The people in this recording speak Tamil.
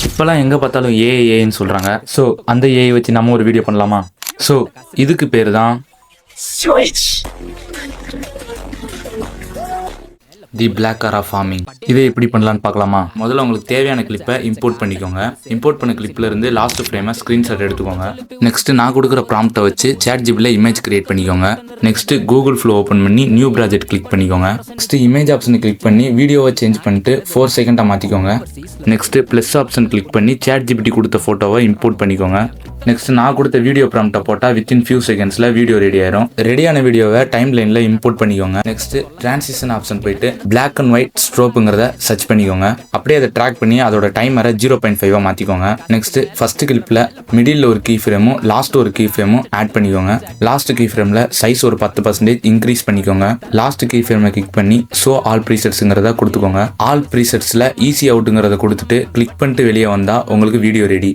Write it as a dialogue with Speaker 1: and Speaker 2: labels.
Speaker 1: இப்போலாம் எங்கே பார்த்தாலும் ஏஐன்னு சொல்கிறாங்க. ஸோ அந்த ஏஐ வச்சு நம்ம ஒரு வீடியோ பண்ணலாமா? ஸோ இதுக்கு பேர் தான் தி பிளாக் காரா ஃபார்மிங். இதை எப்படி பண்ணலான்னு பார்க்கலாமா? முதல்ல உங்களுக்கு தேவையான கிளிப்பை இம்போர்ட் பண்ணிக்கோங்க. இம்போர்ட் பண்ண கிளிப்ல இருந்து லாஸ்ட் ஃப்ரேமை ஸ்க்ரீன்ஷாட் எடுத்துக்கோங்க. நெக்ஸ்ட் நான் கொடுக்குற ப்ராம்ப்டை வச்சு ChatGPTல இமேஜ் கிரியேட் பண்ணிக்கோங்க. நெக்ஸ்ட் கூகுள் ஃப்ளோ ஓப்பன் பண்ணி நியூ ப்ராஜெக்ட் கிளிக் பண்ணிக்கோங்க. நெக்ஸ்ட் இமேஜ் ஆப்ஷனை கிளிக் பண்ணி வீடியோவை சேஞ்ச் பண்ணிட்டு 4 செகண்டாக மாற்றிக்கோங்க. நெக்ஸ்ட் ப்ளஸ் ஆப்ஷன் கிளிக் பண்ணி ChatGPT கொடுத்த ஃபோட்டோவை இம்போர்ட் பண்ணிக்கோங்க. நெக்ஸ்ட் நான் கொடுத்த வீடியோ ப்ராம்ப்டை போட்டால் வித்தின் ஃபியூ செகண்ட்ஸில் வீடியோ ரெடி ஆயிரும். ரெடியான வீடியோவை டைம் லைனில் இம்போர்ட் பண்ணிக்கோங்க. நெக்ஸ்ட் டிரான்சிஷன் ஆப்ஷன் போயிட்டு பிளாக் அண்ட் ஒயிட் ஸ்ட்ரோப்புங்கிறத சர்ச் பண்ணிக்கோங்க. அப்படியே அதை ட்ராக் பண்ணி அதோட டைமரை 0.5 மாற்றிக்கோங்க. நெக்ஸ்ட் ஃபர்ஸ்ட் கிளிப்பில் மிடில் ஒரு கீ ஃப்ரேமும் லாஸ்ட் ஒரு கீ ஃப்ரேமும் ஆட் பண்ணிக்கோங்க. லாஸ்ட் கீ ஃப்ரேமில் சைஸ் ஒரு 10% இன்க்ரீஸ் பண்ணிக்கோங்க. லாஸ்ட் கீ ஃப்ரேமை கிளிக் பண்ணி ஷோ ஆல் ப்ரீசெட்ஸுங்கிறத கொடுத்துக்கோங்க. ஆல் ப்ரீசெட்ஸில் ஈஸி அவுட்டுங்கிறத கொடுத்துட்டு கிளிக் பண்ணிட்டு வெளியே வந்தால் உங்களுக்கு வீடியோ ரெடி.